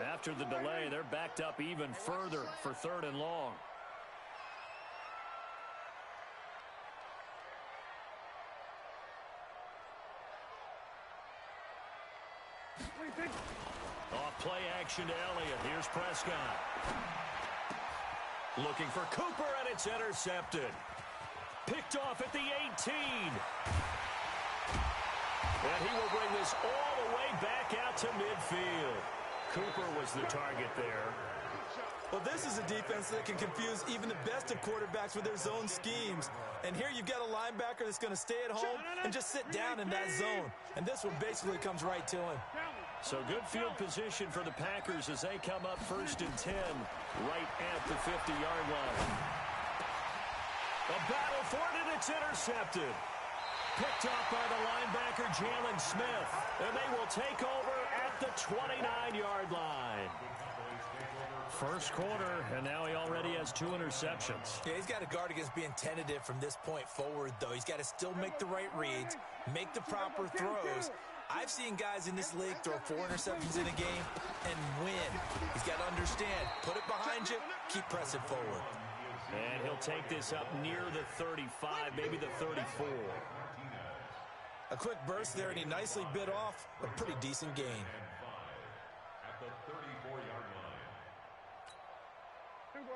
After the delay, they're backed up even further for 3rd and long. Off play action to Elliott. Here's Prescott. Looking for Cooper, and it's intercepted. Picked off at the 18. And he will bring this all the way back out to midfield. Cooper was the target there. Well, this is a defense that can confuse even the best of quarterbacks with their zone schemes. And here you've got a linebacker that's going to stay at home and just sit down in that zone. And this one basically comes right to him. So good field position for the Packers as they come up 1st and 10 right at the 50-yard line. A battle for it, and it's intercepted. Picked up by the linebacker, Jalen Smith. And they will take over at the 29-yard line. First quarter, and now he already has 2 interceptions. Yeah, he's got to guard against being tentative from this point forward, though. He's got to still make the right reads, make the proper throws. I've seen guys in this league throw 4 interceptions in a game and win. He's got to understand, put it behind you, keep pressing forward. And he'll take this up near the 35, maybe the 34. A quick burst there, and he nicely bit off a pretty decent gain.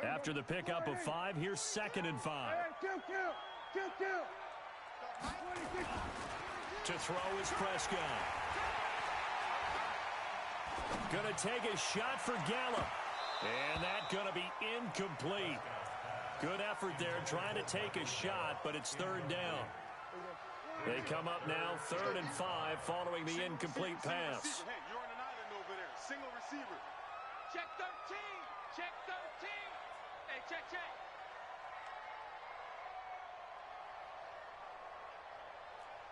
After the pickup of 5, here's 2nd and 5. To throw is Prescott. Going to take a shot for Gallup. And that's going to be incomplete. Good effort there trying to take a shot, but it's 3rd down. They come up now 3rd and 5 following the incomplete pass. Hey, you're on an island over there. Single receiver. Check 13. Check 13. Hey, check.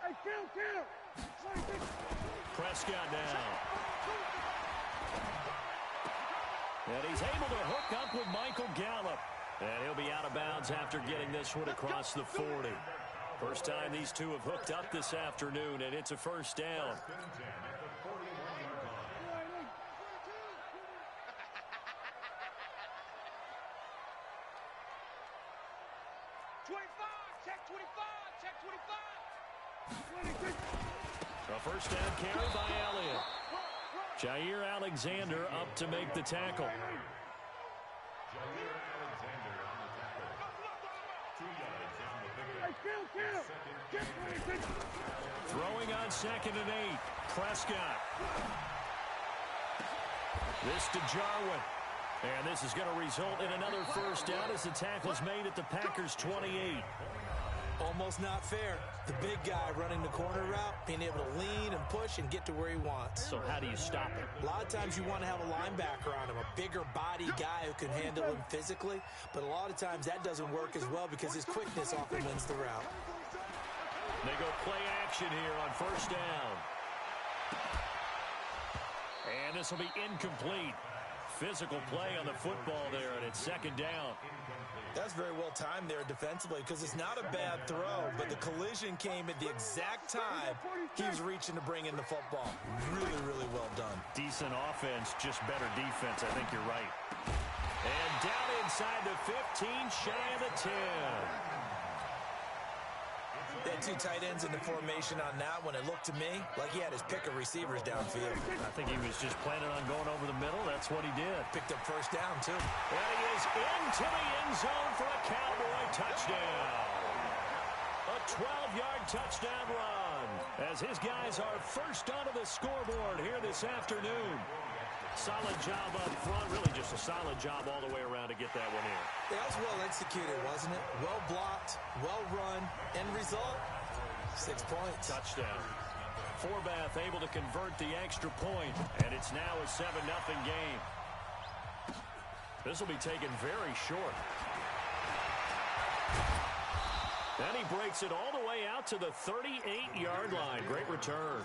Hey, kill. Prescott now. And he's able to hook up with Michael Gallup. And he'll be out of bounds after getting this one across the 40. First time these two have hooked up this afternoon, and it's a 1st down. A 1st down carry by Elliott. Jair Alexander up to make the tackle. Throwing on 2nd and 8. Prescott. This to Jarwin. And this is going to result in another 1st down as the tackle's made at the Packers' 28. Almost not fair. The big guy running the corner route, being able to lean and push and get to where he wants. So how do you stop it? A lot of times you want to have a linebacker on him, a bigger body guy who can handle him physically. But a lot of times that doesn't work as well because his quickness often wins the route. They go play action here on 1st down. And this will be incomplete. Physical play on the football there, and it's 2nd down. That's very well timed there defensively because it's not a bad throw, but the collision came at the exact time he was reaching to bring in the football. Really, really well done. Decent offense, just better defense. I think you're right. And down inside the 15, shy of the 10. They had 2 tight ends in the formation on that one. It looked to me like he had his pick of receivers downfield. I think he was just planning on going over the middle. That's what he did. Picked up 1st down, too. And he is into the end zone for a Cowboy touchdown. A 12-yard touchdown run as his guys are first onto the scoreboard here this afternoon. Solid job up front, really just a solid job all the way around to get that one in. That was well executed, wasn't it? Well blocked, well run. End result, 6 points. Touchdown. Forbath able to convert the extra point, and it's now a 7-0 game. This will be taken very short. And he breaks it all the way out to the 38-yard line. Great return.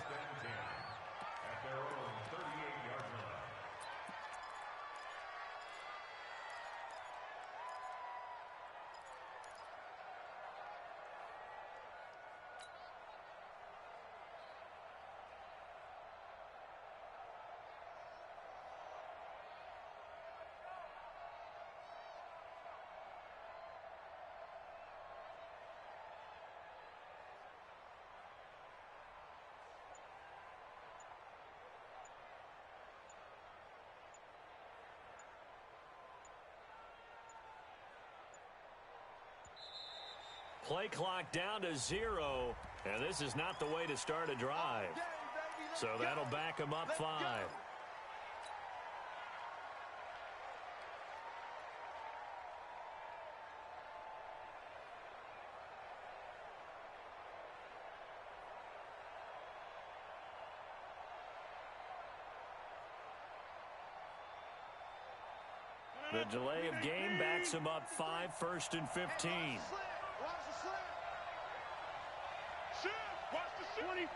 Play clock down to 0, and this is not the way to start a drive. So that'll back them up 5. The delay of game backs him up 5, 1st and 15. Watch the slip. Shoot. Watch the shoot. 26.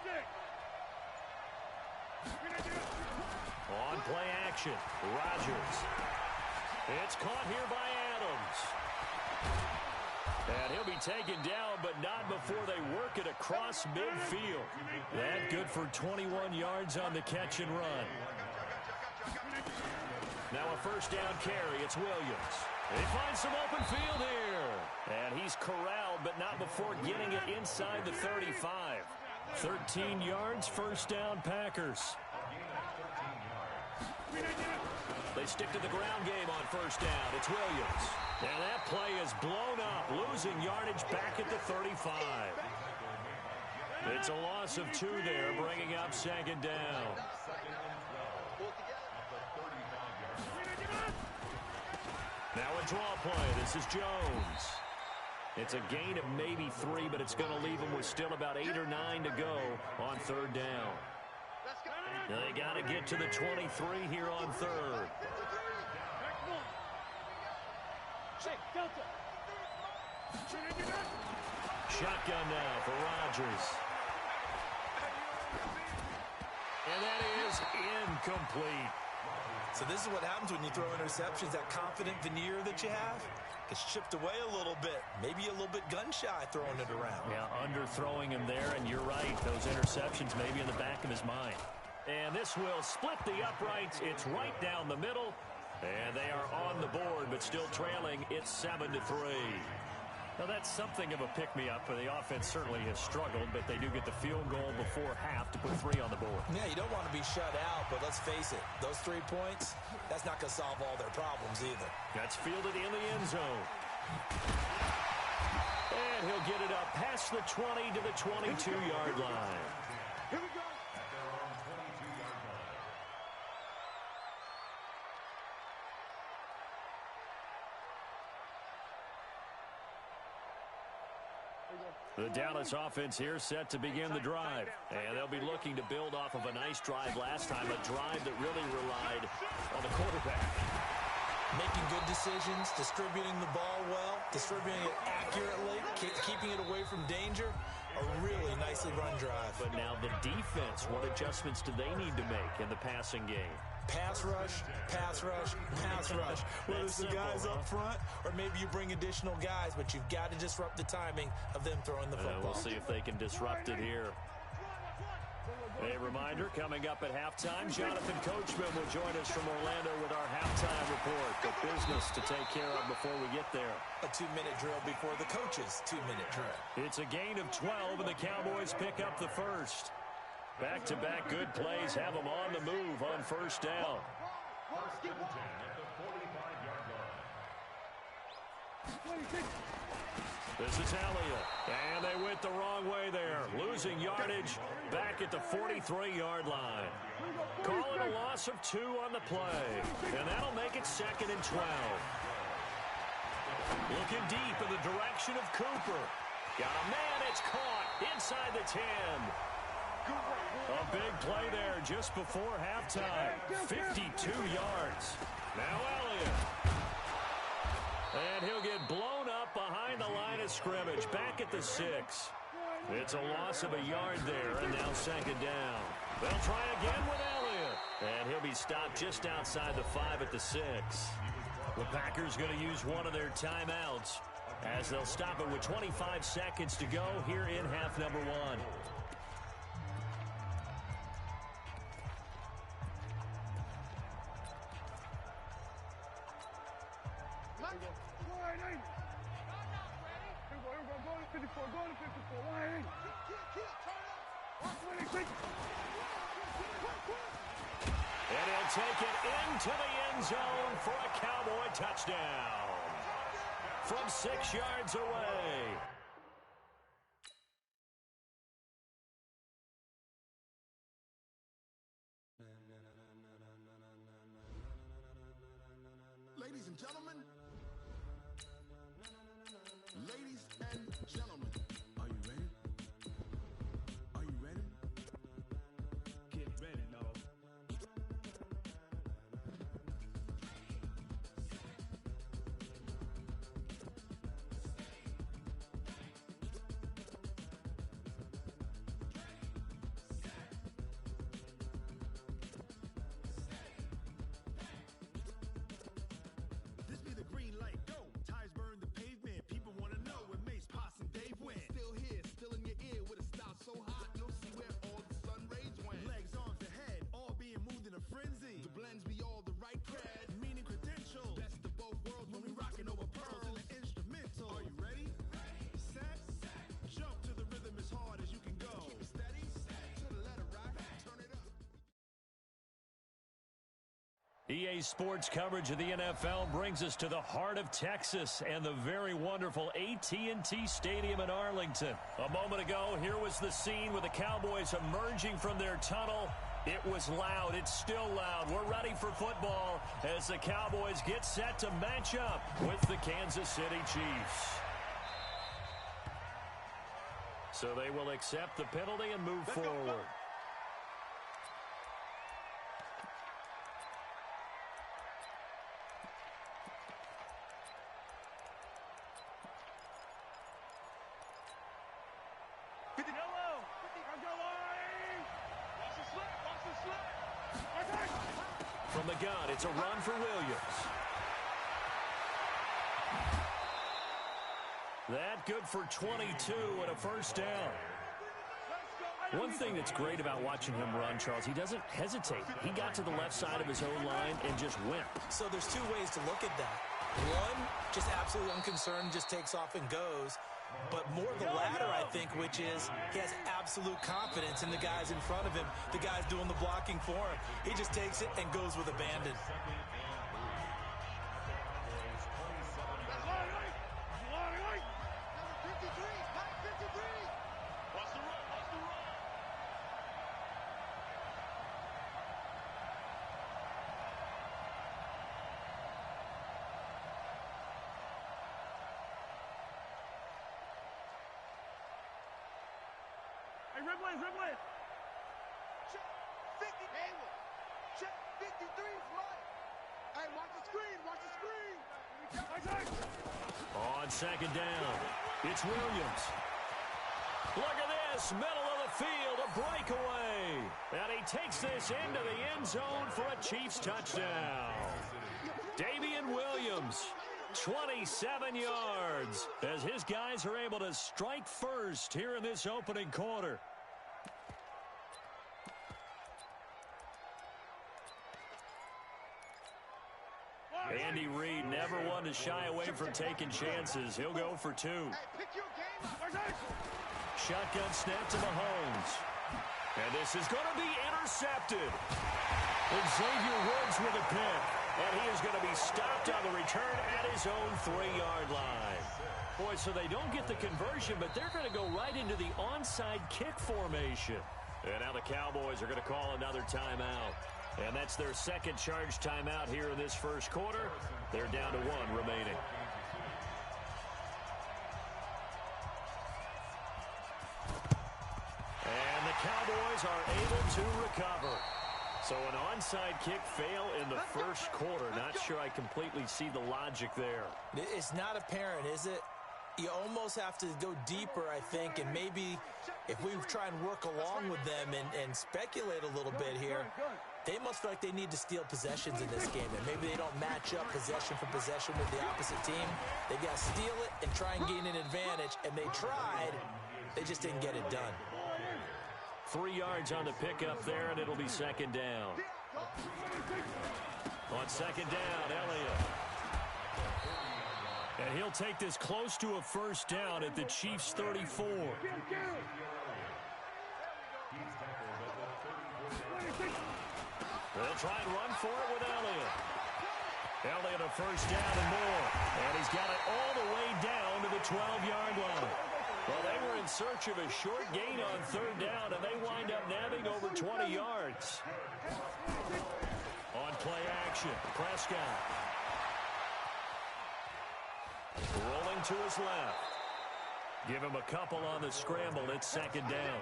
On play action, Rodgers. It's caught here by Adams. And he'll be taken down, but not before they work it across midfield. That good for 21 yards on the catch and run. Now a first down carry. It's Williams. He finds some open field here. And he's corralled, but not before getting it inside the 35. 13 yards, first down, Packers. They stick to the ground game on first down. It's Williams. And that play is blown up, losing yardage back at the 35. It's a loss of 2 there, bringing up second down. Now a draw play. This is Jones. It's a gain of maybe 3, but it's going to leave them with still about 8 or 9 to go on third down. They got to get to the 23 here on third. Shotgun now for Rodgers. And that is incomplete. So this is what happens when you throw interceptions. That confident veneer that you have gets chipped away a little bit. Maybe a little bit gun-shy throwing it around. Yeah, underthrowing him there, and you're right. Those interceptions may be in the back of his mind. And this will split the uprights. It's right down the middle. And they are on the board, but still trailing. It's 7-3. Now, that's something of a pick-me-up, for the offense certainly has struggled, but they do get the field goal before half to put 3 on the board. Yeah, you don't want to be shut out, but let's face it, those 3 points, that's not going to solve all their problems either. That's fielded in the end zone. And he'll get it up past the 20 to the 22-yard line. Here we go. The Dallas offense here set to begin the drive. And they'll be looking to build off of a nice drive last time, a drive that really relied on the quarterback. Making good decisions, distributing the ball well, distributing it accurately, keeping it away from danger. A really nicely run drive. But now the defense, what adjustments do they need to make in the passing game? Pass rush, pass rush, pass rush. Whether it's the guys up front or maybe you bring additional guys, but you've got to disrupt the timing of them throwing the football. We'll see if they can disrupt it here. A reminder, coming up at halftime, Jonathan Coachman will join us from Orlando with our halftime report. The business to take care of before we get there. A 2-minute drill before the coach's 2-minute drill. It's a gain of 12, and the Cowboys pick up the first. Back-to-back good plays have them on the move on first down. This is Elliott, and they went the wrong way there, losing yardage back at the 43-yard line. Calling a loss of 2 on the play, and that'll make it 2nd and 12. Looking deep in the direction of Cooper. Got a man, it's caught inside the 10. A big play there just before halftime. 52 yards. Now Elliott. And he'll get blown up behind the line of scrimmage. Back at the 6. It's a loss of a yard there, and now 2nd down. They'll try again with Elliott. And he'll be stopped just outside the 5 at the 6. The Packers going to use one of their timeouts as they'll stop it with 25 seconds to go here in half number 1. And he'll take it into the end zone for a Cowboy touchdown from 6 yards away. gentlemen, ladies and gentlemen, are you ready? Are you ready? Get ready, y'all. This be the green light, go. Tires burn the pavement. People want to know where Mace, Poss, and Dave went. Still here, still in your ear with a style so hot, you'll see where all the sun rays went. Legs, arms, and head, all being moved in a frenzy. The blends be all the right cred, meaning credentials. Best of both worlds when we rocking over pearls in the instrumental. Are you ready? Set, jump to the rhythm as hard as you can go. Keep it steady, to the letter rock, turn it up. EA Sports coverage of the NFL brings us to the heart of Texas and the very wonderful AT&T Stadium in Arlington. A moment ago, here was the scene with the Cowboys emerging from their tunnel. It was loud. It's still loud. We're ready for football as the Cowboys get set to match up with the Kansas City Chiefs. So they will accept the penalty and move forward. Yellow. Go line. Watch the slip. Watch the slip. Attack. From the gun, it's a run for Williams. That good for 22 and a first down. One thing that's great about watching him run, Charles, he doesn't hesitate. He got to the left side of his own line and just went. So there's two ways to look at that. One, just absolutely unconcerned, just takes off and goes. But more the latter, I think, which is he has absolute confidence in the guys in front of him, the guys doing the blocking for him. He just takes it and goes with abandon. Hey, Ripley. Check 50. Hayward. Check 53 is mine. Hey, watch the screen. Watch the screen. Attack. On second down, it's Williams. Look at this, middle of the field, a breakaway. And he takes this into the end zone for a Chiefs touchdown. Damian Williams, 27 yards, as his guys are able to strike first here in this opening quarter. Andy Reid never one to shy away from taking chances. He'll go for two. Hey, pick your game. Shotgun snap to Mahomes. And this is going to be intercepted. And Xavier Woods with a pick. And he is going to be stopped on the return at his own 3-yard line. Boy, so they don't get the conversion, but they're going to go right into the onside kick formation. And now the Cowboys are going to call another timeout. And that's their second charge timeout here in this first quarter. They're down to one remaining. And the Cowboys are able to recover. So an onside kick fail in the first quarter. Not sure I completely see the logic there. It's not apparent, is it? You almost have to go deeper, I think, and maybe if we try and work along with them and speculate a little bit here, they must feel like they need to steal possessions in this game, and maybe they don't match up possession for possession with the opposite team. They've got to steal it and try and gain an advantage, and they tried. They just didn't get it done. 3 yards on the pickup there, and it'll be second down. On second down, Elliott. And he'll take this close to a first down at the Chiefs' 34. They'll try and run for it with Elliott. Elliott a first down and more. And he's got it all the way down to the 12-yard line. Well, they were in search of a short gain on third down, and they wind up nabbing over 20 yards. On play action, Prescott. Throwing to his left. Give him a couple on the scramble. It's second down.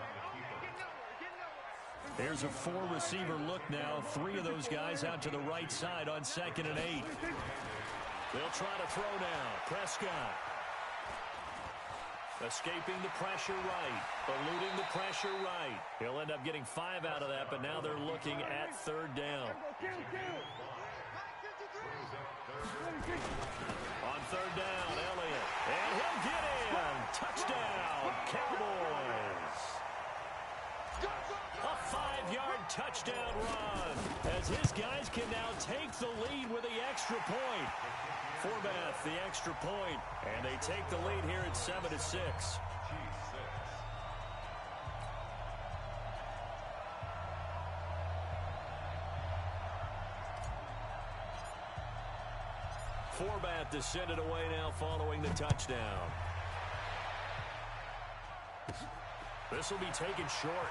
Here's a four-receiver look now. Three of those guys out to the right side on 2nd and 8. They'll try to throw now. Prescott. Escaping the pressure right. Eluding the pressure right. He'll end up getting 5 out of that, but now they're looking at 3rd down. On 3rd down, Elliott. And he'll get in. Touchdown, Cowboys. A 5-yard touchdown run as his guys can now take the lead with the extra point. Forbath, the extra point, and they take the lead here at 7-6. Forbath to send it away now following the touchdown. This will be taken short.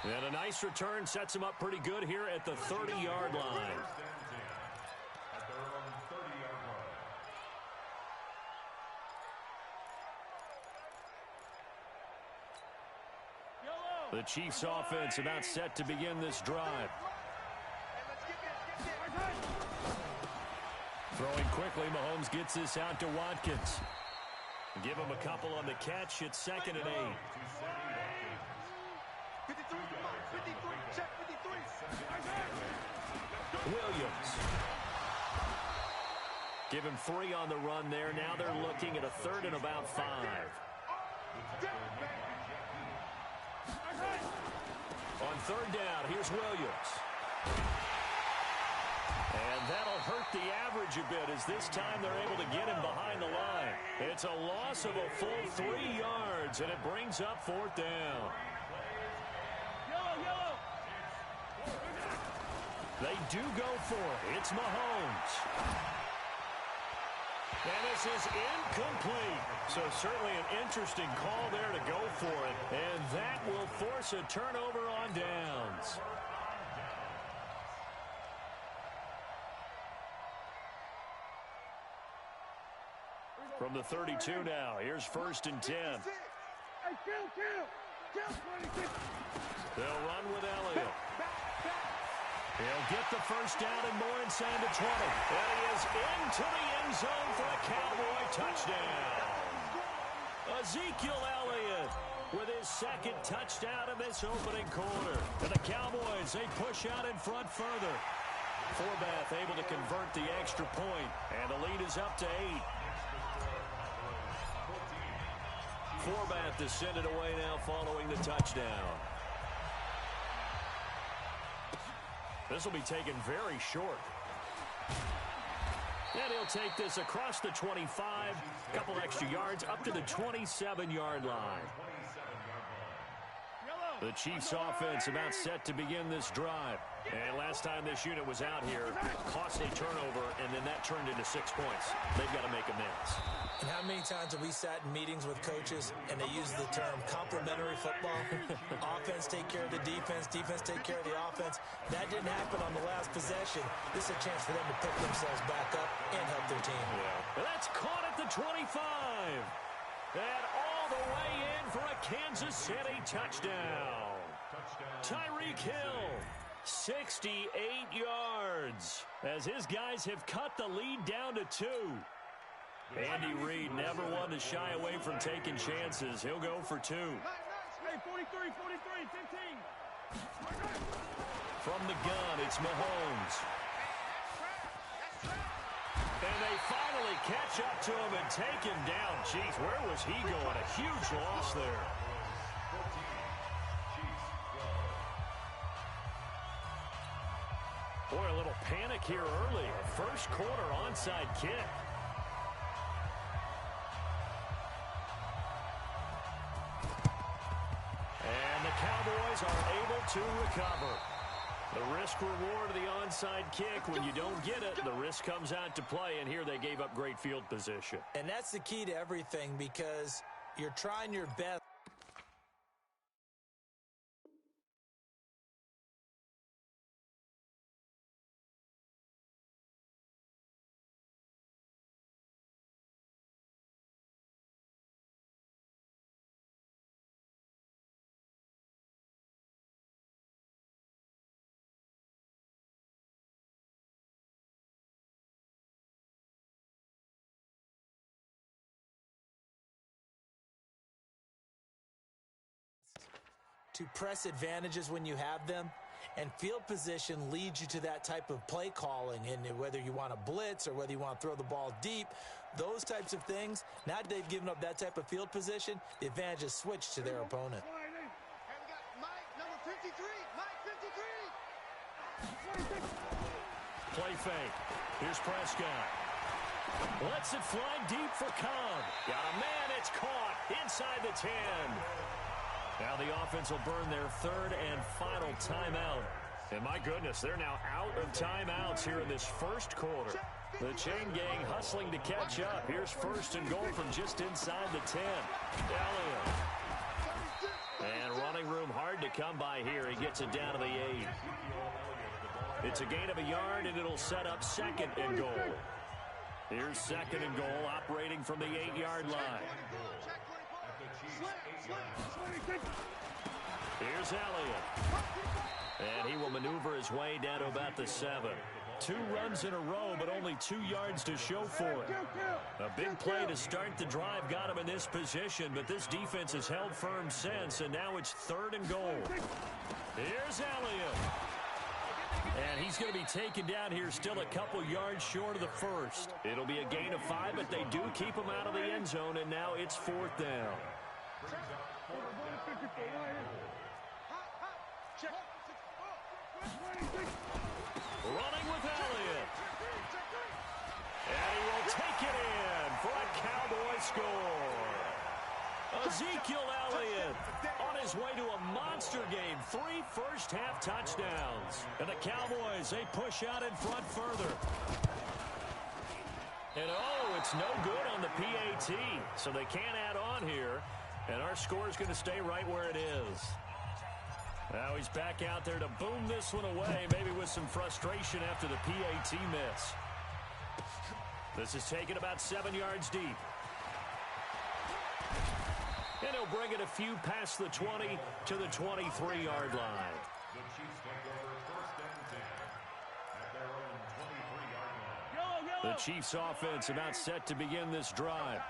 And a nice return sets him up pretty good here at the 30-yard line. The Chiefs offense about set to begin this drive. Throwing quickly, Mahomes gets this out to Watkins. Give him a couple on the catch. It's 2nd and 8. 53, 53, check 53. Williams. Give him 3 on the run there. Now they're looking at a 3rd and about 5. On 3rd down, here's Williams. And that'll hurt the average a bit as this time they're able to get him behind the line. It's a loss of a full 3 yards, and it brings up 4th down. They do go for it. It's Mahomes. And this is incomplete. So certainly an interesting call there to go for it. And that will force a turnover on downs. From the 32 now, here's 1st and 10. They'll run with Elliott. He'll get the 1st down and more inside the 20. And he is into the end zone for a Cowboy touchdown. Ezekiel Elliott with his 2nd touchdown of this opening quarter. And the Cowboys, they push out in front further. Forbath able to convert the extra point. And the lead is up to 8. Forbath to send it away now following the touchdown. This will be taken very short. And he'll take this across the 25, a couple extra yards, up to the 27-yard line. The Chiefs offense about set to begin this drive. And last time this unit was out here, costly turnover, and then that turned into 6 points. They've got to make amends. And how many times have we sat in meetings with coaches and they use the term complementary football? Offense take care of the defense, defense take care of the offense. That didn't happen on the last possession. This is a chance for them to pick themselves back up and help their team. Yeah. That's caught at the 25. And all the way in for a Kansas City touchdown. Tyreek Hill, 68 yards, as his guys have cut the lead down to 2. Andy Reid never one to shy away from taking chances. He'll go for 2. Hey, 43, 15. From the gun, it's Mahomes. And they finally catch up to him and take him down. Jeez, where was he going? A huge loss there. Boy, a little panic here early. A first quarter onside kick. And the Cowboys are able to recover. The risk-reward of the onside kick, when you don't get it, the risk comes out to play, and here they gave up great field position. And that's the key to everything, because you're trying your best. to press advantages when you have them, and field position leads you to that type of play calling. And whether you want to blitz or whether you want to throw the ball deep, those types of things, now that they've given up that type of field position, the advantage is switched to their opponent. And we got Mike, number 53. Mike, 53. Play fake. Here's Prescott. Lets it fly deep for Cobb. Got a man. It's caught inside the 10. Now the offense will burn their third and final timeout. And my goodness, they're now out of timeouts here in this first quarter. The chain gang hustling to catch up. Here's first and goal from just inside the 10. Elliott. And running room hard to come by here. He gets it down to the 8. It's a gain of a yard, and it'll set up second and goal. Here's second and goal, operating from the 8-yard line. Here's Elliott. And he will maneuver his way down to about the 7. 2 runs in a row, but only 2 yards to show for it. A big play to start the drive got him in this position, but this defense has held firm since, and now it's third and goal. Here's Elliott. And he's going to be taken down here still a couple yards short of the first. It'll be a gain of 5, but they do keep him out of the end zone, and now it's fourth down. Running with Elliott. And he will take it in for a Cowboy score. Ezekiel Elliott on his way to a monster game. 3 first-half touchdowns. And the Cowboys, they push out in front further. And oh, it's no good on the PAT. So they can't add on here. And our score is going to stay right where it is. Now he's back out there to boom this one away, maybe with some frustration after the PAT miss. This is taken about 7 yards deep. And he'll bring it a few past the 20 to the 23-yard line. The Chiefs offense about set to begin this drive.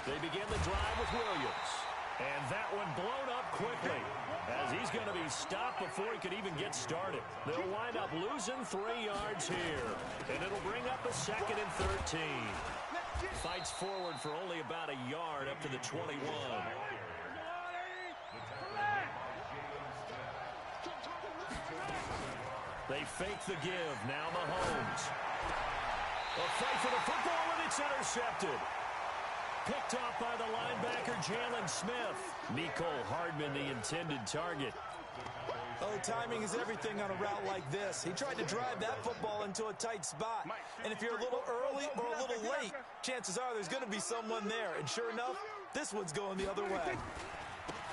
They begin the drive with Williams. And that one blown up quickly as he's going to be stopped before he could even get started. They'll wind up losing 3 yards here. And it'll bring up a second and 13. Fights forward for only about a yard up to the 21. They fake the give. Now Mahomes. A fight for the football, and it's intercepted. Picked off by the linebacker, Jalen Smith. Mecole Hardman, the intended target. Oh, timing is everything on a route like this. He tried to drive that football into a tight spot. And if you're a little early or a little late, chances are there's going to be someone there. And sure enough, this one's going the other way.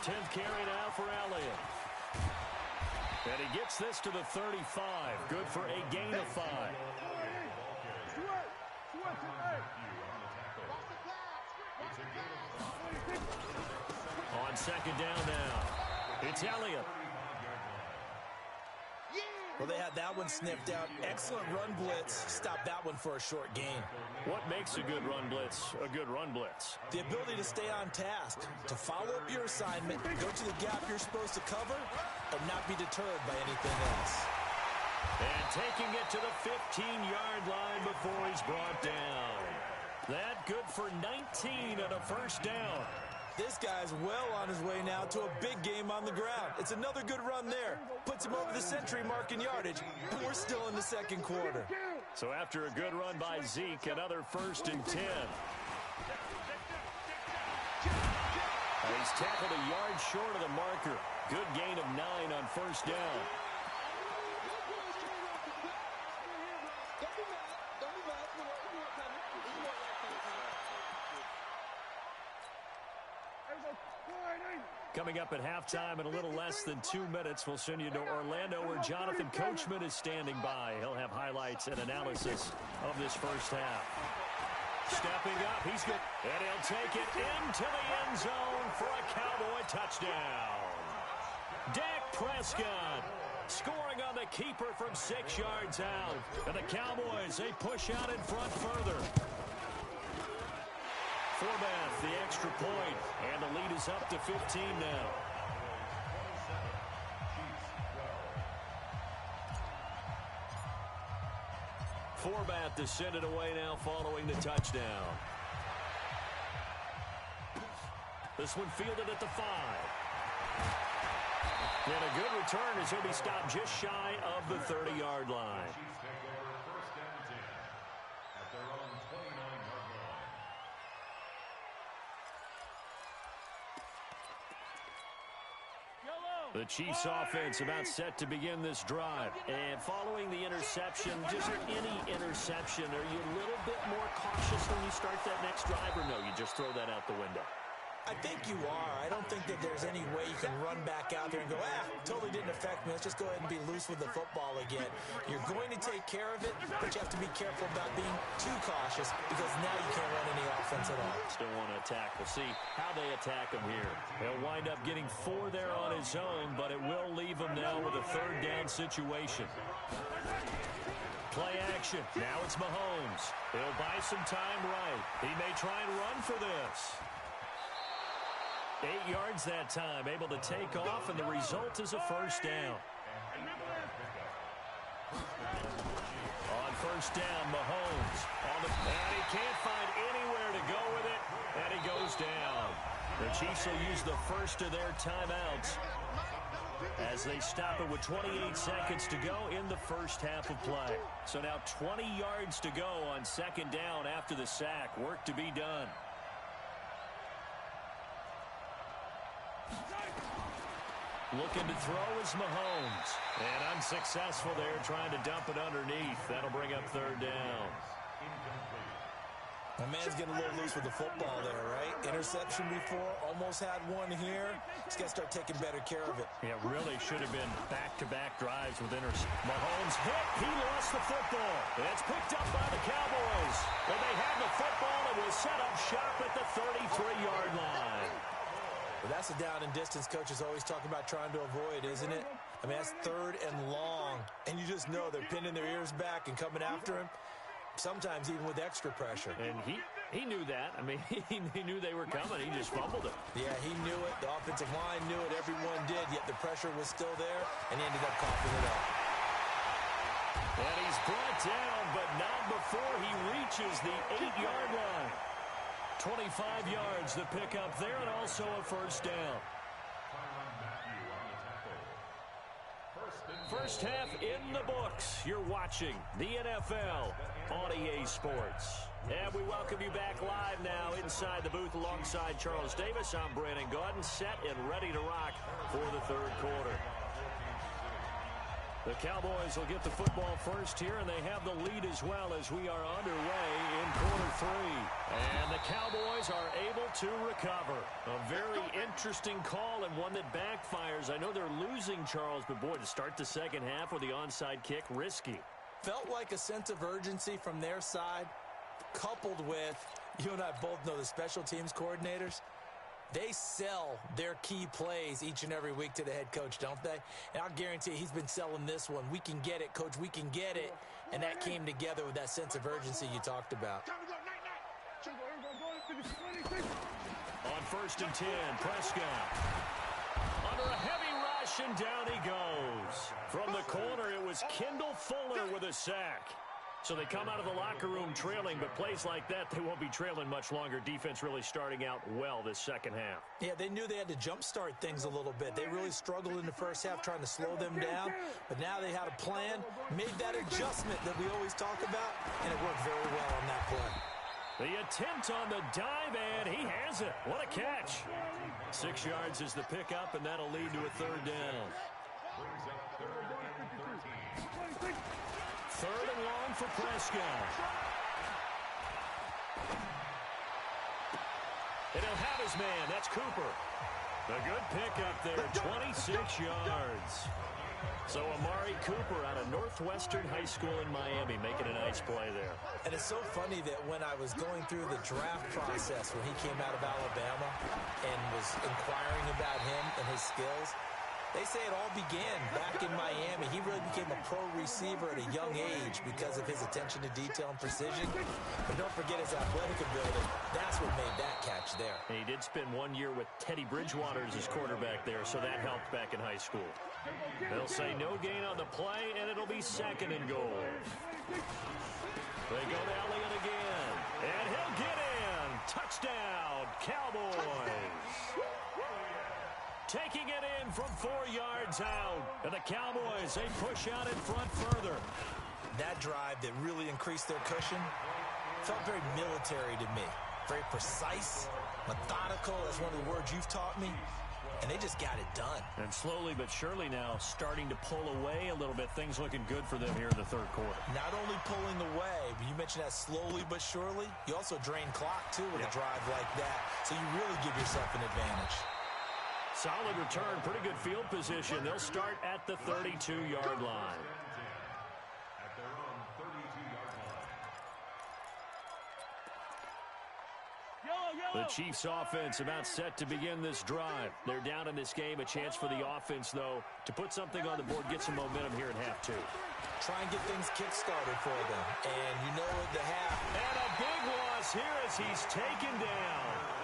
10th carry now for Elliott. And he gets this to the 35. Good for a gain of 5. On second down now, it's Elliott. Well, they had that one sniffed out. Excellent run blitz. Stop that one for a short gain. What makes a good run blitz a good run blitz? The ability to stay on task, to follow up your assignment, go to the gap you're supposed to cover, and not be deterred by anything else. And taking it to the 15-yard line before he's brought down. That good for 19 and a first down. This guy's well on his way now to a big game on the ground. It's another good run there. Puts him over the century mark in yardage, and we're still in the second quarter. So after a good run by Zeke, another first and 10. He's tackled a yard short of the marker. Good gain of 9 on first down. Coming up at halftime in a little less than 2 minutes, we'll send you to Orlando where Jonathan Coachman is standing by. He'll have highlights and analysis of this first half. Stepping up, he's good. And he'll take it into the end zone for a Cowboy touchdown. Dak Prescott scoring on the keeper from 6 yards out. And the Cowboys, they push out in front further. Forbath the extra point, and the lead is up to 15 now. Forbath to send it away now following the touchdown. This one fielded at the 5. And a good return as he'll be stopped just shy of the 30-yard line. The Chiefs offense about set to begin this drive. And following the interception, just any interception, are you a little bit more cautious when you start that next drive, or no, you just throw that out the window? I think you are. I don't think that there's any way you can run back out there and go, totally didn't affect me. Let's just go ahead and be loose with the football again. You're going to take care of it, but you have to be careful about being too cautious because now you can't run any offense at all. Still want to attack. We'll see how they attack him here. He'll wind up getting 4 there on his own, but it will leave him now with a 3rd down situation. Play action. Now it's Mahomes. He'll buy some time right. He may try and run for this. 8 yards that time, able to take off, and the result is a 1st down. On 1st down, Mahomes. And he can't find anywhere to go with it, and he goes down. The Chiefs will use the first of their timeouts as they stop it with 28 seconds to go in the first half of play. So now 20 yards to go on 2nd down after the sack. Work to be done. Looking to throw is Mahomes. And unsuccessful there, trying to dump it underneath. That'll bring up 3rd down. My man's getting a little loose with the football there, right? Interception before, almost had one here. He's got to start taking better care of it. Yeah, really should have been back-to-back drives with interception. Mahomes hit. He lost the football. It's picked up by the Cowboys. And they have the football and will set up shop at the 33-yard line. Well, that's a down and distance coaches always talk about trying to avoid, isn't it? I mean, that's 3rd and long, and you just know they're pinning their ears back and coming after him, sometimes even with extra pressure. And he knew that. I mean, he knew they were coming. He just fumbled it. Yeah, he knew it. The offensive line knew it. Everyone did, yet the pressure was still there, and he ended up coughing it up. And he's brought down, but not before he reaches the 8-yard line. 25 yards to pick up there, and also a 1st down. First half in the books. You're watching the NFL on EA Sports. And we welcome you back live now inside the booth alongside Charles Davis. I'm Brandon Gaudin, set and ready to rock for the 3rd quarter. The Cowboys will get the football first here, and they have the lead as well as we are underway in quarter 3. And the Cowboys are able to recover. A very interesting call and one that backfires. I know they're losing, Charles, but boy, to start the 2nd half with the onside kick, risky. Felt like a sense of urgency from their side, coupled with, you and I both know the special teams coordinators. They sell their key plays each and every week to the head coach, don't they? And I'll guarantee you he's been selling this one. We can get it, coach. We can get it. And that came together with that sense of urgency you talked about. On 1st and 10, Prescott. Under a heavy rush, and down he goes. From the corner, it was Kendall Fuller with a sack. So they come out of the locker room trailing, but plays like that, they won't be trailing much longer. Defense really starting out well this 2nd half. Yeah, they knew they had to jumpstart things a little bit. They really struggled in the first half trying to slow them down, but now they had a plan, made that adjustment that we always talk about, and it worked very well on that play. The attempt on the dive, and he has it. What a catch. 6 yards is the pickup, and that'll lead to a 3rd down. 3rd and long for Prescott. And he'll have his man. That's Cooper. A good pickup there, 26 yards. So Amari Cooper out of Northwestern High School in Miami making a nice play there. And it's so funny that when I was going through the draft process when he came out of Alabama and was inquiring about him and his skills, They say it all began back in Miami. He really became a pro receiver at a young age because of his attention to detail and precision. But don't forget his athletic ability. That's what made that catch there. And he did spend 1 year with Teddy Bridgewater as his quarterback there, so that helped back in high school. They'll say no gain on the play, and it'll be 2nd and goal. They go to Elliott again, and he'll get in. Touchdown, Cowboys. Taking it in from 4 yards out. And the Cowboys, they push out in front further. That drive that really increased their cushion felt very military to me. Very precise, methodical. That's one of the words you've taught me. And they just got it done. And slowly but surely now starting to pull away a little bit. Things looking good for them here in the 3rd quarter. Not only pulling away, but you mentioned that slowly but surely. You also drain clock, too, with a drive like that. So you really give yourself an advantage. Solid return, pretty good field position. They'll start at the 32-yard line. At their own 32-yard line. The Chiefs offense about set to begin this drive. They're down in this game. A chance for the offense, though, to put something on the board, get some momentum here at half 2. Try and get things kick-started for them. And you know at the half. And a big loss here as he's taken down.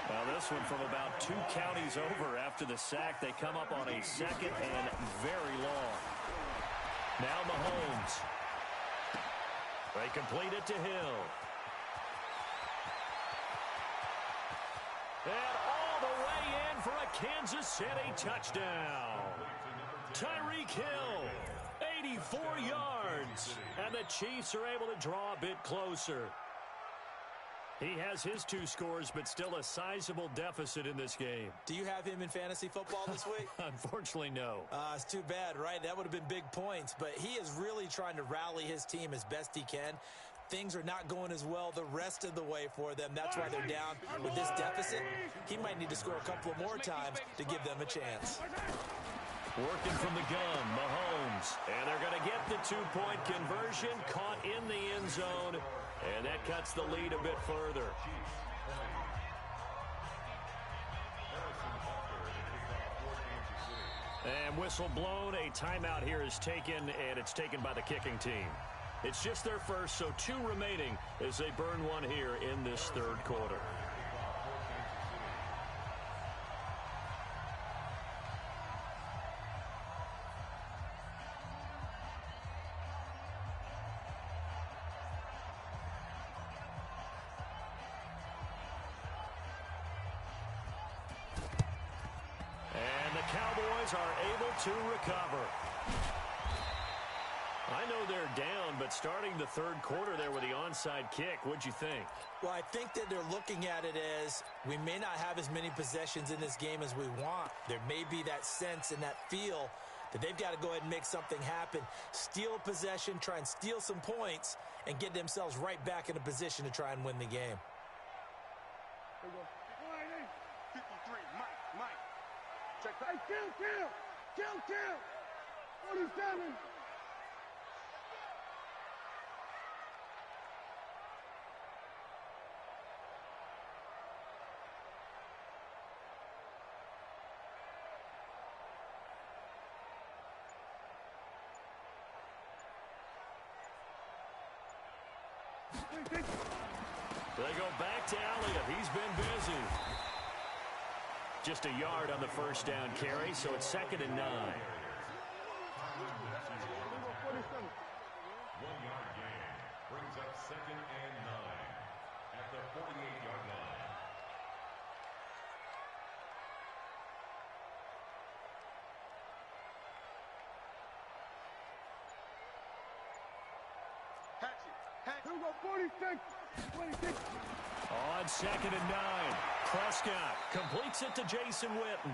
Well, this one from about 2 counties over after the sack. They come up on a 2nd and very long. Now Mahomes. They complete it to Hill. And all the way in for a Kansas City touchdown. Tyreek Hill, 84 yards. And the Chiefs are able to draw a bit closer. He has his 2 scores, but still a sizable deficit in this game. Do you have him in fantasy football this week? Unfortunately, no. It's too bad, right? That would have been big points, but he is really trying to rally his team as best he can. Things are not going as well the rest of the way for them. That's why they're down with this deficit. He might need to score a couple of more times to give them a chance. Working from the gun, Mahomes. And they're going to get the 2-point conversion, caught in the end zone. And that cuts the lead a bit further. And whistle blown. A timeout here is taken, and it's taken by the kicking team. It's just their first, so 2 remaining as they burn one here in this 3rd quarter. Cowboys are able to recover. I know they're down, but starting the 3rd quarter there with the onside kick, what'd you think? Well, I think that they're looking at it as we may not have as many possessions in this game as we want. There may be that sense and that feel that they've got to go ahead and make something happen, steal possession, try and steal some points, and get themselves right back in a position to try and win the game. 53, Mike. Check that. Hey, kill. 47. They go back to Elliott. He's been busy. Just a yard on the first down carry, so it's 2nd and 9. 1 yard gain brings up 2nd and 9 at the 48-yard line. Here we go, 46. On 2nd and 9, Prescott completes it to Jason Witten.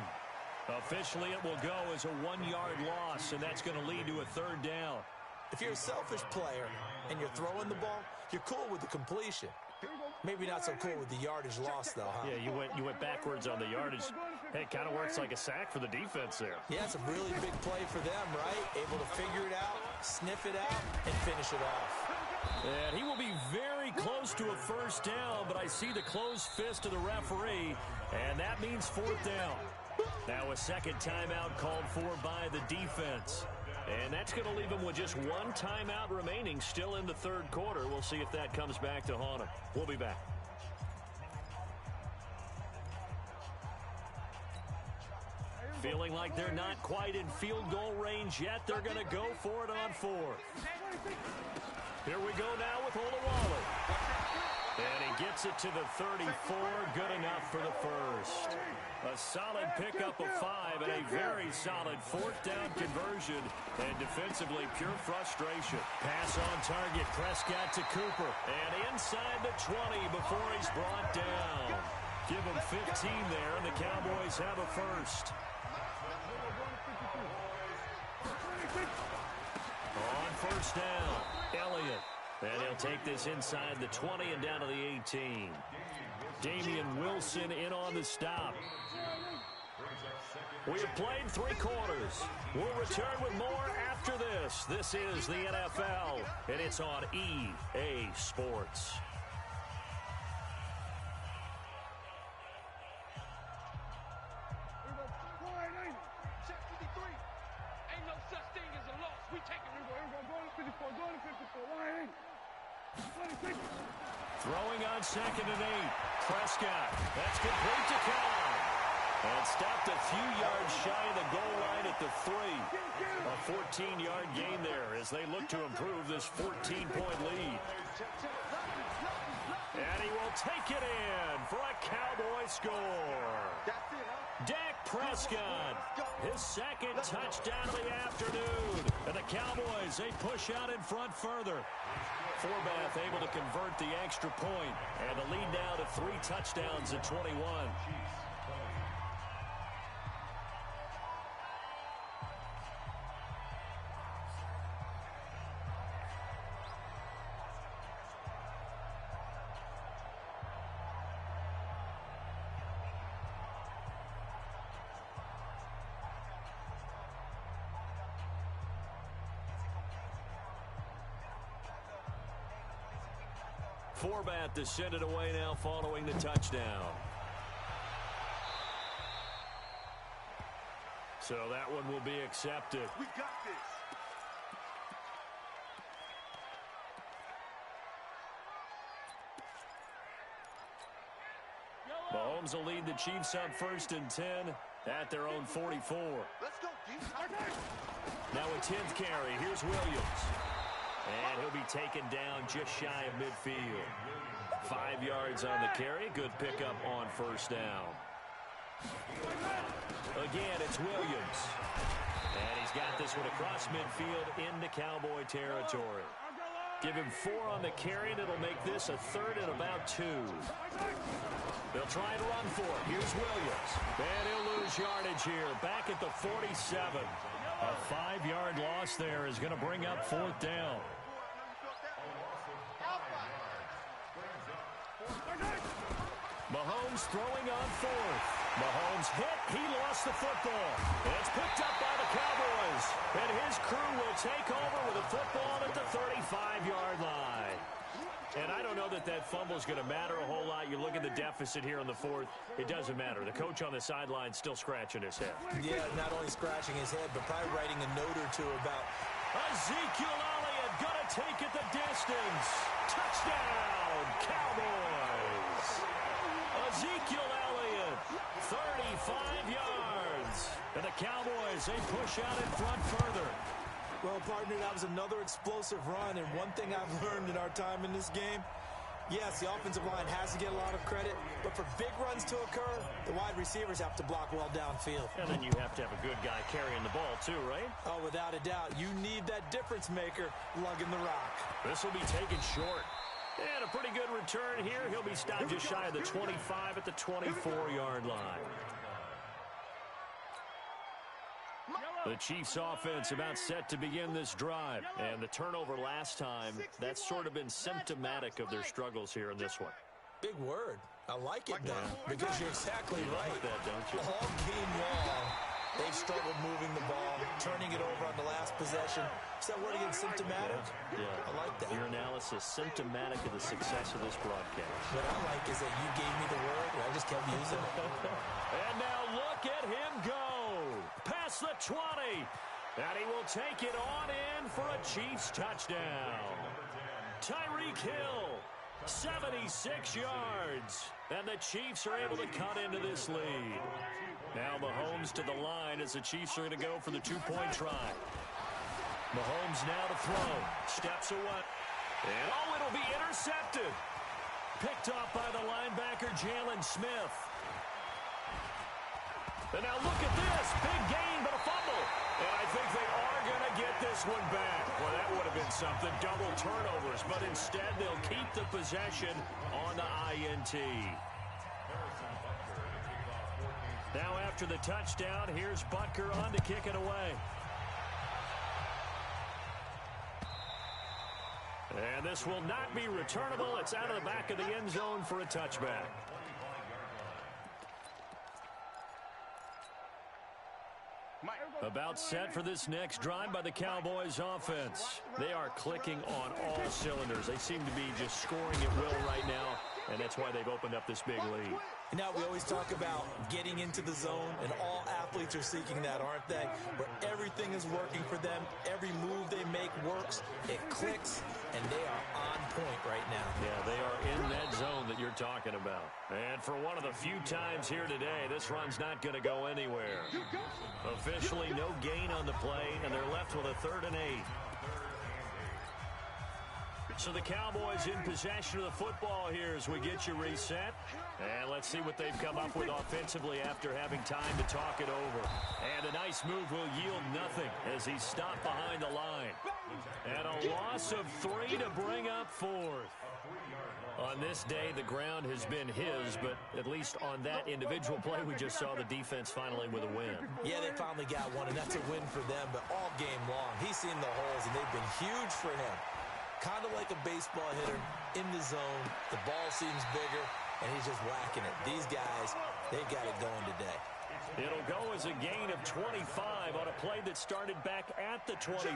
Officially, it will go as a 1-yard loss, and that's going to lead to a 3rd down. If you're a selfish player and you're throwing the ball, you're cool with the completion. Maybe not so cool with the yardage loss, though, huh? Yeah, you went backwards on the yardage. Hey, it kind of works like a sack for the defense there. Yeah, it's a really big play for them, right? Able to figure it out, sniff it out, and finish it off. And he will be very close to a 1st down, but I see the closed fist of the referee, and that means 4th down. Now a second timeout called for by the defense. And that's going to leave them with just one timeout remaining still in the third quarter. We'll see if that comes back to haunt them. We'll be back. Feeling like they're not quite in field goal range yet. They're going to go for it on fourth. Here we go now with Olawale. And he gets it to the 34. Good enough for the first. A solid pickup of 5 and a very solid fourth down conversion. And defensively, pure frustration. Pass on target. Prescott to Cooper. And inside the 20 before he's brought down. Give him 15 there, and the Cowboys have a first. On first down, Elliott. And he'll take this inside the 20 and down to the 18. Damian Wilson in on the stop. We have played 3 quarters. We'll return with more after this. This is the NFL, and it's on EA Sports. Check 53. Ain't no such thing as a loss. We take it. Go to 54. Throwing on 2nd and 8. Prescott. That's complete to Cobb. And stopped a few yards shy of the goal line at the 3. A 14-yard gain there as they look to improve this 14-point lead. And he will take it in for a Cowboy score. That's it, huh? Dak Prescott, his second touchdown of the afternoon. And the Cowboys, they push out in front further. Forbath able to convert the extra point. And the lead now to 3 touchdowns at 21. Forbath to send it away now following the touchdown. So that one will be accepted. We got this. Mahomes will lead the Chiefs up 1st and 10 at their own 44. Let's go, deep. Now a 10th carry. Here's Williams. And he'll be taken down just shy of midfield. 5 yards on the carry. Good pickup on first down. Again, it's Williams. And he's got this one across midfield into Cowboy territory. Give him 4 on the carry, and it'll make this a 3rd and about 2. They'll try and run for it. Here's Williams. And he'll lose yardage here. Back at the 47. A 5-yard loss there is going to bring up 4th down. Mahomes throwing on 4th. Mahomes hit. He lost the football. And it's picked up by the Cowboys. And his crew will take over with a football at the 35-yard line. And I don't know that that fumble is going to matter a whole lot. You look at the deficit here in the 4th. It doesn't matter. The coach on the sideline still scratching his head. Yeah, not only scratching his head, but probably writing a note or two about Ezekiel Elliott going to take it the distance. Touchdown, Cowboys. Ezekiel Elliott, 35 yards. And the Cowboys, they push out in front further. Well, partner, that was another explosive run, and one thing I've learned in our time in this game, yes, the offensive line has to get a lot of credit, but for big runs to occur, the wide receivers have to block well downfield. And then you have to have a good guy carrying the ball too, right? Oh, without a doubt. You need that difference maker lugging the rock. This will be taken short. And a pretty good return here. He'll be stopped just shy of the 25 at the 24-yard line. The Chiefs offense about set to begin this drive. And the turnover last time, that's sort of been symptomatic of their struggles here in this one. Big word. I like it, though, because you're exactly You right. like that, don't you? All game long, they've struggled moving the ball, turning it over on the last possession. Is that word again, symptomatic? Yeah. I like that. Your analysis, symptomatic of the success of this broadcast. What I like is that you gave me the word, and I just kept using it. And now look at him go. across the 20. And he will take it on in for a Chiefs touchdown. Tyreek Hill, 76 yards. And the Chiefs are able to cut into this lead. Now Mahomes to the line as the Chiefs are going to go for the two-point try. Mahomes now to throw. Steps away. And it'll be intercepted. Picked off by the linebacker, Jalen Smith. And now look at this. Big gain, but a fumble. And I think they are going to get this one back. Well, that would have been something. Double turnovers. But instead, they'll keep the possession on the INT. Now after the touchdown, here's Butker on to kick it away. And this will not be returnable. It's out of the back of the end zone for a touchback. About set for this next drive by the Cowboys offense. They are clicking on all cylinders. They seem to be just scoring at will right now, and that's why they've opened up this big lead. Now, we always talk about getting into the zone, and all athletes are seeking that, aren't they? Where everything is working for them, every move they make works, it clicks, and they are on point right now. Yeah, they are in that zone that you're talking about. And for one of the few times here today, this run's not going to go anywhere. Officially no gain on the play, and they're left with a 3rd and 8. So the Cowboys in possession of the football here as we get you reset. And let's see what they've come up with offensively after having time to talk it over. And a nice move will yield nothing as he's stopped behind the line. And a loss of 3 to bring up 4th. On this day, the ground has been his, but at least on that individual play, we just saw the defense finally with a win. Yeah, they finally got one, and that's a win for them, but all game long, he's seen the holes, and they've been huge for him. Kind of like a baseball hitter in the zone. The ball seems bigger, and he's just whacking it. These guys, they've got it going today. It'll go as a gain of 25 on a play that started back at the 25.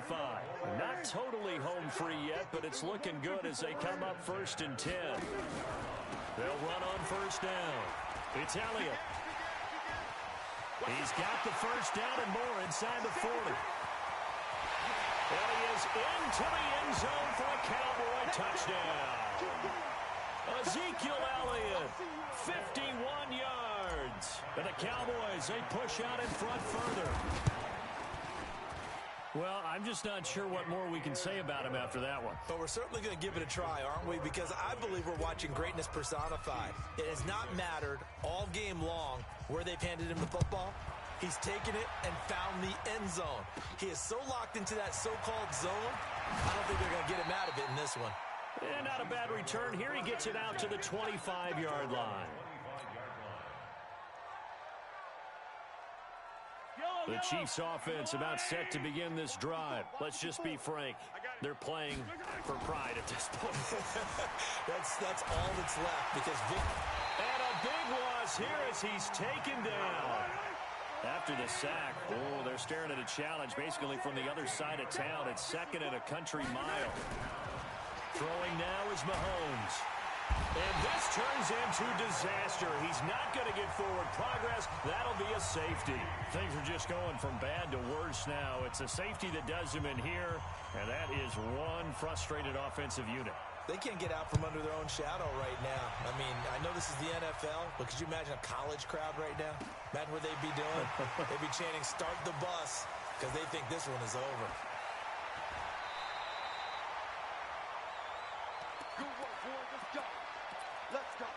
Not totally home free yet, but it's looking good as they come up 1st and 10. They'll run on 1st down. It's Elliott. He's got the 1st down and more inside the 40. And he is into the end zone for a Cowboy touchdown. Ezekiel Elliott, 51 yards. And the Cowboys, they push out in front further. Well, I'm just not sure what more we can say about him after that one. But we're certainly going to give it a try, aren't we? Because I believe we're watching greatness personified. It has not mattered all game long where they've handed him the football. He's taken it and found the end zone. He is so locked into that so-called zone, I don't think they're going to get him out of it in this one. And not a bad return. Here he gets it out to the 25-yard line. The Chiefs offense about set to begin this drive. Let's just be frank. They're playing for pride at this point. that's all that's left because and a big loss here as he's taken down. After the sack, they're staring at a challenge basically from the other side of town. It's 2nd and a country mile. Throwing now is Mahomes. And this turns into disaster. He's not going to get forward progress. That'll be a safety. Things are just going from bad to worse now. It's a safety that does him in here, and that is one frustrated offensive unit. They can't get out from under their own shadow right now. I mean, I know this is the NFL, but could you imagine a college crowd right now? Imagine what they'd be doing. They'd be chanting, "Start the bus," because they think this one is over. Good work, boys. Let's go. Let's go.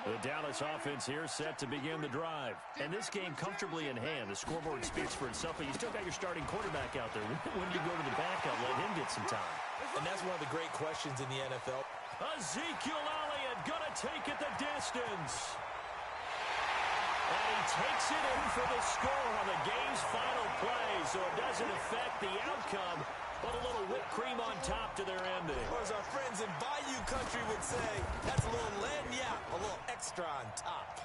The Dallas offense here set to begin the drive. And this game comfortably in hand. The scoreboard speaks for itself, but you still got your starting quarterback out there. When you go to the backup, let him get some time. And that's one of the great questions in the NFL. Ezekiel Elliott gonna take it the distance. And he takes it in for the score on the game's final play, so it doesn't affect the outcome, but a little whipped cream on top to their ending. Or as our friends in Bayou Country would say, that's a little lagniappe, a little extra on top.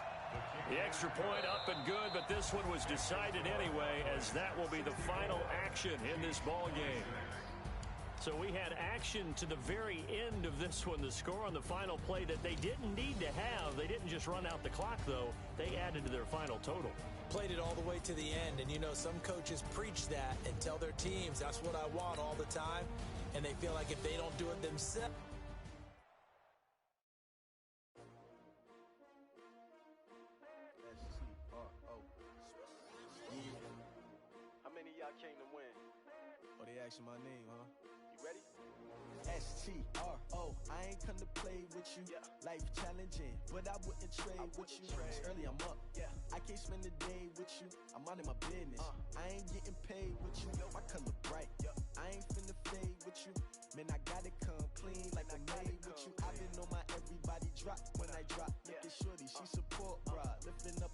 The extra point up and good, but this one was decided anyway, as that will be the final action in this ball game. So we had action to the very end of this one. The score on the final play that they didn't need to have. They didn't just run out the clock, though. They added to their final total. Played it all the way to the end. And, you know, some coaches preach that and tell their teams, that's what I want all the time. And they feel like if they don't do it themselves. How many of y'all came to win? Oh, they asking my name, huh? You ready? STRO, I ain't come to play with you. Yeah. Life challenging, but I wouldn't trade with you. It's early, I'm up. Yeah. I can't spend the day with you. I'm minding my business. I ain't getting paid with you. My color bright. I ain't finna fade with you. Man, I gotta come clean like I'm made with you. I've been on my everybody drop when I drop. Look at shorty, she support ride. Lifting up,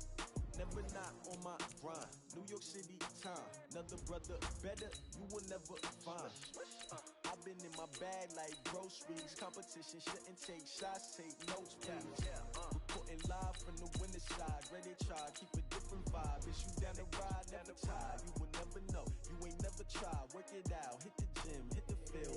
never not on my grind. New York City time, another brother better, you will never find. I've been in my bag like groceries. Competition shouldn't take shots, take notes, please. Reporting live from the winter side. Ready to try, keep a different vibe. Is you down the ride, never tired. You will never know, you ain't never tried. Work it out, hit the gym, hit the field.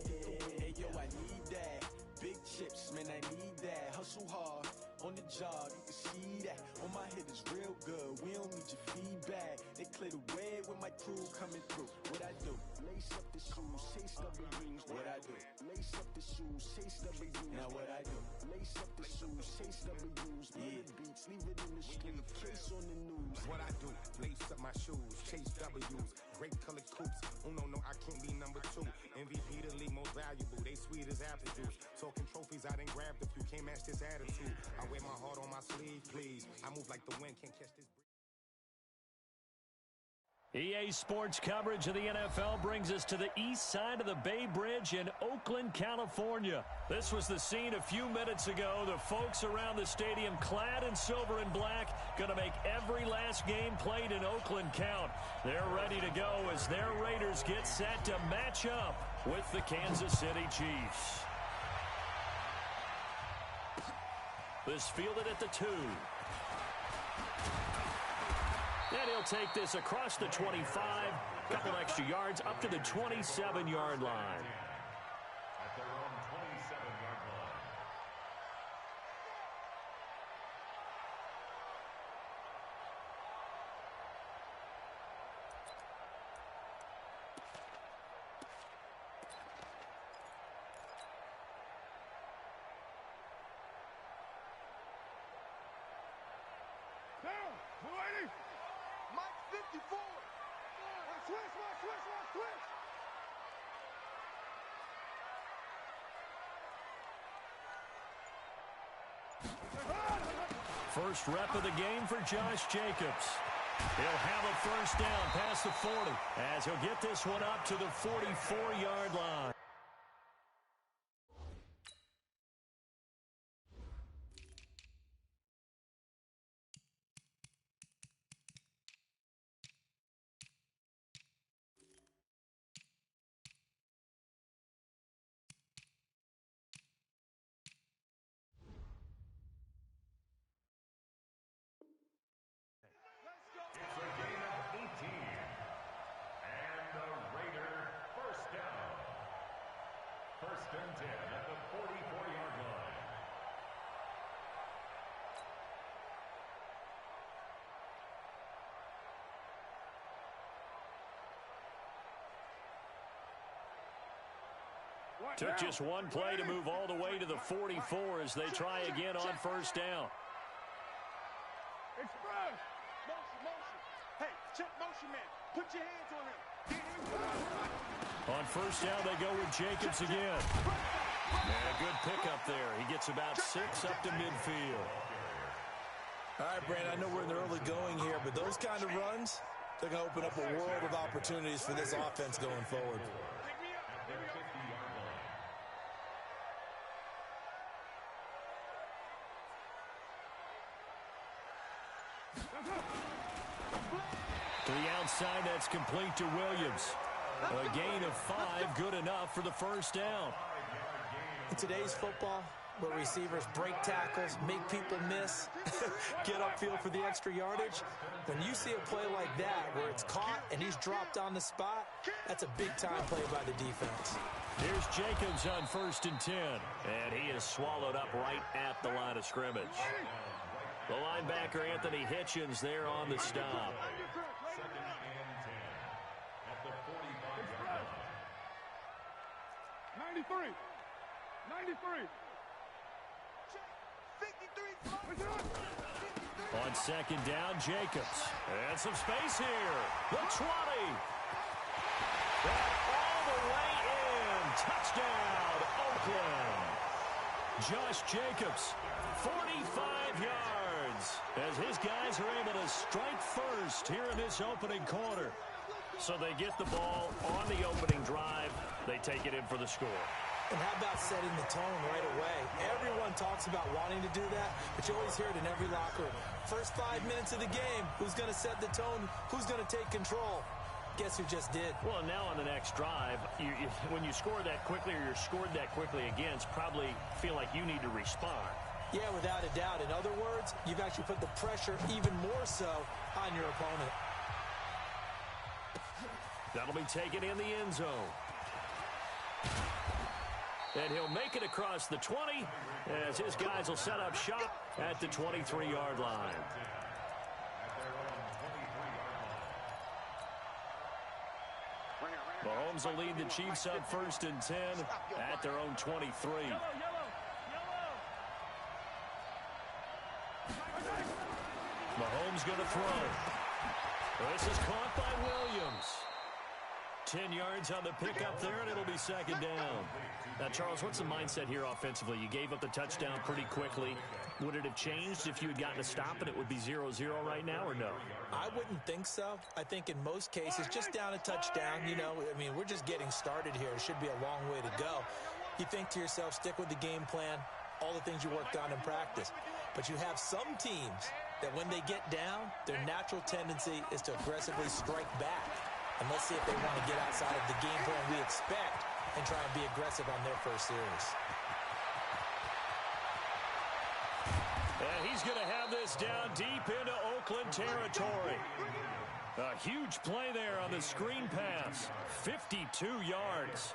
Hey yo, I need that. Big chips, man, I need that. Hustle hard, on the job, you can see that. On my head is real good, we don't need your feedback. They clear the way with my crew coming through. What I do? Lace up the shoes, chase W's. What I do? Lace up the shoes, chase W's. Now what I do? Lace up the shoes, chase W's. Yeah. Beats, leave it in the street, case on the news. What I do? Lace up my shoes, chase W's. Great colored coops. Uno, no, I can't be number 2. MVP, the league most valuable. They sweet as apple juice. Talking trophies, I didn't grab the few. Can't match this attitude. I wear my heart on my sleeve, please. I move like the wind, can't catch this. EA Sports coverage of the NFL brings us to the east side of the Bay Bridge in Oakland, California. This was the scene a few minutes ago. The folks around the stadium clad in silver and black going to make every last game played in Oakland count. They're ready to go as their Raiders get set to match up with the Kansas City Chiefs. This fielded at the 2. And he'll take this across the 25, couple extra yards up to the 27-yard line. At their own 27-yard line. Down, Mulaney. Mike 54. Switch. First rep of the game for Josh Jacobs. He'll have a first down past the 40 as he'll get this one up to the 44-yard line. It's a gain of 18. And the Raider first down. First and 10 at the 44-yard line. Took just one play to move all the way to the 44 as they try again on first down. Express. Motion. Hey, check motion man. Put your hands on him. On first down, they go with Jacobs again. And a good pickup there. He gets about 6 up to midfield. All right, Brandon, I know we're in the early going here, but those kind of runs, they're going to open up a world of opportunities for this offense going forward. Pick me up. Here we go. 50-yard line. To the outside, that's complete to Williams. A gain of 5, good enough for the first down. In today's football, where receivers break tackles, make people miss, get upfield for the extra yardage. When you see a play like that where it's caught and he's dropped on the spot, that's a big-time play by the defense. Here's Jacobs on 1st and 10, and he is swallowed up right at the line of scrimmage. The linebacker, Anthony Hitchens, there on the stop. 93. 93. On 2nd down, Jacobs. And some space here. The 20. And all the way in. Touchdown, Oakland. Josh Jacobs, 45 yards, as his guys are able to strike first here in this opening quarter. So they get the ball on the opening drive. They take it in for the score. And how about setting the tone right away? Everyone talks about wanting to do that, but you always hear it in every locker room. First 5 minutes of the game, who's going to set the tone? Who's going to take control? Guess who just did? Well, now on the next drive, when you score that quickly or you're scored that quickly against, probably feel like you need to respond. Yeah, without a doubt. In other words, you've actually put the pressure even more so on your opponent. That'll be taken in the end zone. And he'll make it across the 20 as his guys will set up shop at the 23-yard line. Mahomes will lead the Chiefs up 1st and 10 at their own 23. Mahomes going to throw. This is caught by Williams. 10 yards on the pickup there, and it'll be 2nd down. Now, Charles, what's the mindset here offensively? You gave up the touchdown pretty quickly. Would it have changed if you had gotten a stop and it would be 0-0 right now, or no? I wouldn't think so. I think in most cases, just down a touchdown, you know, I mean, we're just getting started here. It should be a long way to go. You think to yourself, stick with the game plan, all the things you worked on in practice. But you have some teams that when they get down, their natural tendency is to aggressively strike back. And let's see if they want to get outside of the game plan we expect and try and be aggressive on their first series. And he's going to have this down deep into Oakland territory. A huge play there on the screen pass. 52 yards.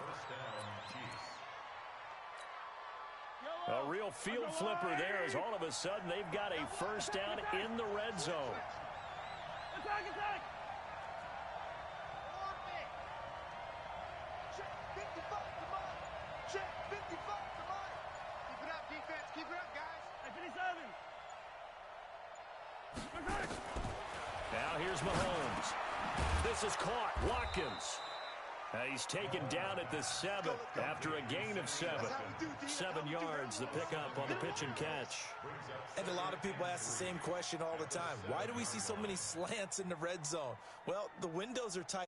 A real field flipper there as all of a sudden they've got a first down in the red zone. Attack, attack! Keep it up, guys. Hey, 57. Now here's Mahomes. This is caught. Watkins. He's taken down at the 7 after a gain of 7. 7 yards, the pickup on the pitch and catch. And a lot of people ask the same question all the time. Why do we see so many slants in the red zone? Well, the windows are tight.